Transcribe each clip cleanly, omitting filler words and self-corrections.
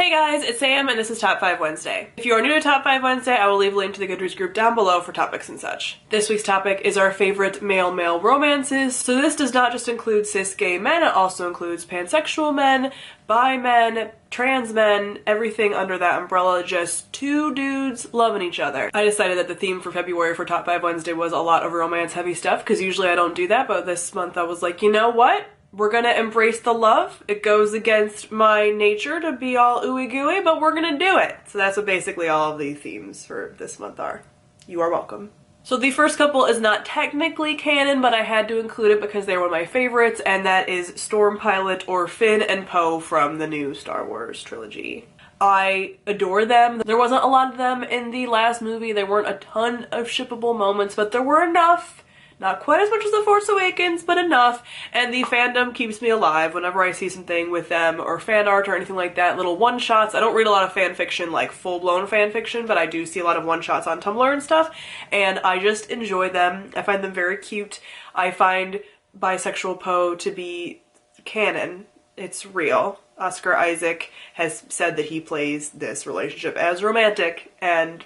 Hey guys, it's Sam and this is Top 5 Wednesday. If you are new to Top 5 Wednesday, I will leave a link to the Goodreads group down below for topics and such. This week's topic is our favorite male-male romances, so this does not just include cis gay men, it also includes pansexual men, bi men, trans men, everything under that umbrella, just two dudes loving each other. I decided that the theme for February for Top 5 Wednesday was a lot of romance heavy stuff, because usually I don't do that, but this month I was like, you know what? We're gonna embrace the love. It goes against my nature to be all ooey gooey, but we're gonna do it. So that's what basically all of the themes for this month are. You are welcome. So the first couple is not technically canon, but I had to include it because they're one of my favorites, and that is Storm Pilot or Finn and Poe from the new Star Wars trilogy. I adore them. There wasn't a lot of them in the last movie. There weren't a ton of shippable moments, but there were enough. Not quite as much as The Force Awakens, but enough, and the fandom keeps me alive whenever I see something with them, or fan art or anything like that, little one-shots. I don't read a lot of fan fiction, like full-blown fan fiction, but I do see a lot of one-shots on Tumblr and stuff, and I just enjoy them. I find them very cute. I find bisexual Poe to be canon. It's real. Oscar Isaac has said that he plays this relationship as romantic, and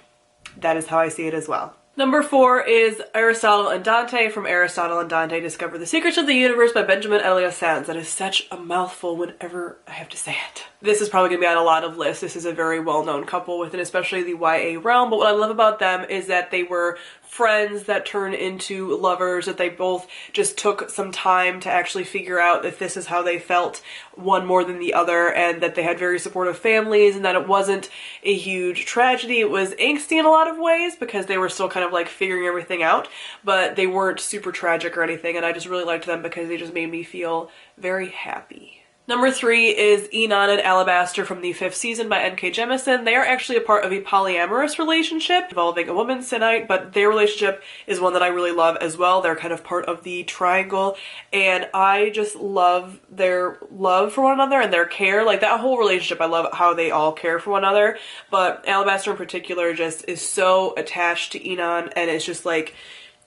that is how I see it as well. Number 4 is Aristotle and Dante from Aristotle and Dante Discover the Secrets of the Universe by Benjamin Elias Sands. That is such a mouthful whenever I have to say it. This is probably going to be on a lot of lists. This is a very well-known couple within especially the YA realm, but what I love about them is that they were friends that turned into lovers, that they both just took some time to actually figure out that this is how they felt, one more than the other, and that they had very supportive families, and that it wasn't a huge tragedy. It was angsty in a lot of ways because they were still kind of like figuring everything out, but they weren't super tragic or anything, and I just really liked them because they just made me feel very happy. Number 3 is Enon and Alabaster from the 5th season by N.K. Jemisin. They are actually a part of a polyamorous relationship involving a woman, Sinite, but their relationship is one that I really love as well. They're kind of part of the triangle, and I just love their love for one another and their care. Like, that whole relationship, I love how they all care for one another, but Alabaster in particular just is so attached to Enon, and it's just like,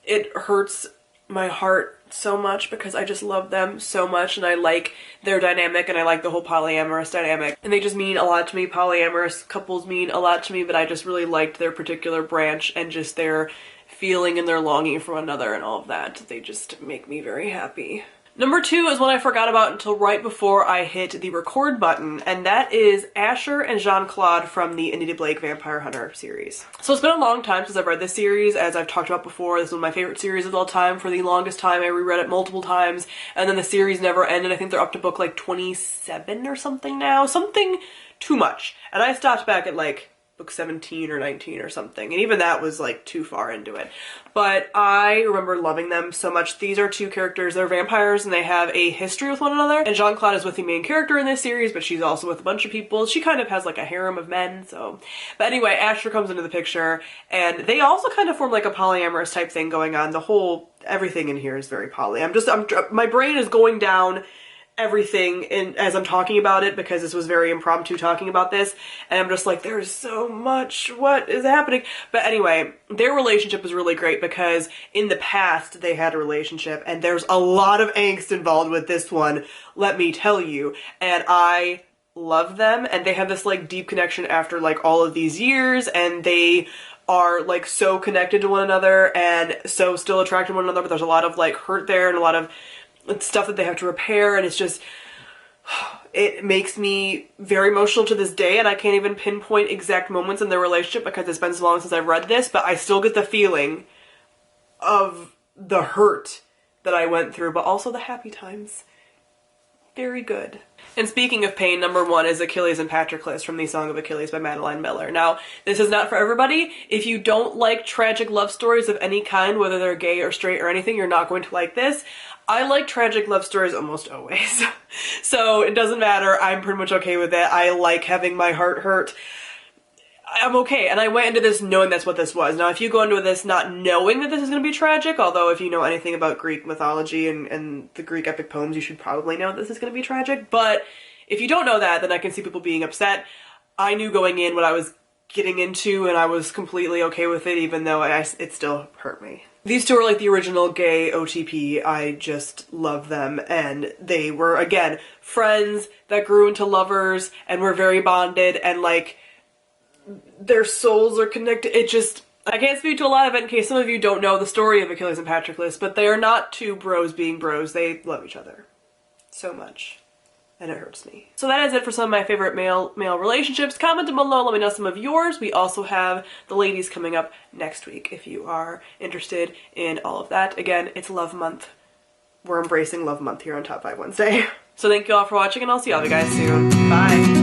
it hurts my heart so much because I just love them so much, and I like their dynamic, and I like the whole polyamorous dynamic, and they just mean a lot to me. Polyamorous couples mean a lot to me, but I just really liked their particular branch and just their feeling and their longing for one another and all of that. They just make me very happy. Number 2 is one I forgot about until right before I hit the record button, and that is Asher and Jeanclaude from the Anita Blake Vampire Hunter series. So it's been a long time since I've read this series. As I've talked about before, this is one of my favorite series of all time. For the longest time, I reread it multiple times, and then the series never ended. I think they're up to book like 27 or something now. Something too much. And I stopped back at like book 17 or 19 or something, and even that was like too far into it. But I remember loving them so much. These are two characters, they're vampires, and they have a history with one another, and Jeanclaude is with the main character in this series, but she's also with a bunch of people. She kind of has like a harem of men, so. But anyway, Asher comes into the picture, and they also kind of form like a polyamorous type thing going on. The whole, everything in here is very poly. My brain is going down everything as I'm talking about it, because this was very impromptu talking about this, and I'm just like, there's so much, what is happening? But anyway, their relationship is really great because in the past they had a relationship, and there's a lot of angst involved with this one, let me tell you, and I love them, and they have this like deep connection after like all of these years, and they are like so connected to one another and so still attracted to one another, but there's a lot of like hurt there and a lot of stuff that they have to repair, and it's just, it makes me very emotional to this day, and I can't even pinpoint exact moments in their relationship because it's been so long since I've read this, but I still get the feeling of the hurt that I went through, but also the happy times. Very good. And speaking of pain, number 1 is Achilles and Patroclus from the Song of Achilles by Madeline Miller. Now, this is not for everybody. If you don't like tragic love stories of any kind, whether they're gay or straight or anything, you're not going to like this. I like tragic love stories almost always. So it doesn't matter. I'm pretty much okay with it. I like having my heart hurt. I'm okay, and I went into this knowing that's what this was. Now, if you go into this not knowing that this is going to be tragic, although if you know anything about Greek mythology and the Greek epic poems, you should probably know this is going to be tragic, but if you don't know that, then I can see people being upset. I knew going in what I was getting into, and I was completely okay with it, even though it still hurt me. These two are like the original gay OTP. I just love them, and they were, again, friends that grew into lovers and were very bonded, and like their souls are connected. It just, I can't speak to a lot of it in case some of you don't know the story of Achilles and Patroclus, but they are not two bros being bros. They love each other so much. And it hurts me. So that is it for some of my favorite male relationships. Comment below, let me know some of yours. We also have the ladies coming up next week if you are interested in all of that. Again, it's Love Month. We're embracing Love Month here on Top 5 Wednesday. So thank you all for watching, and I'll see all of you guys soon. Bye!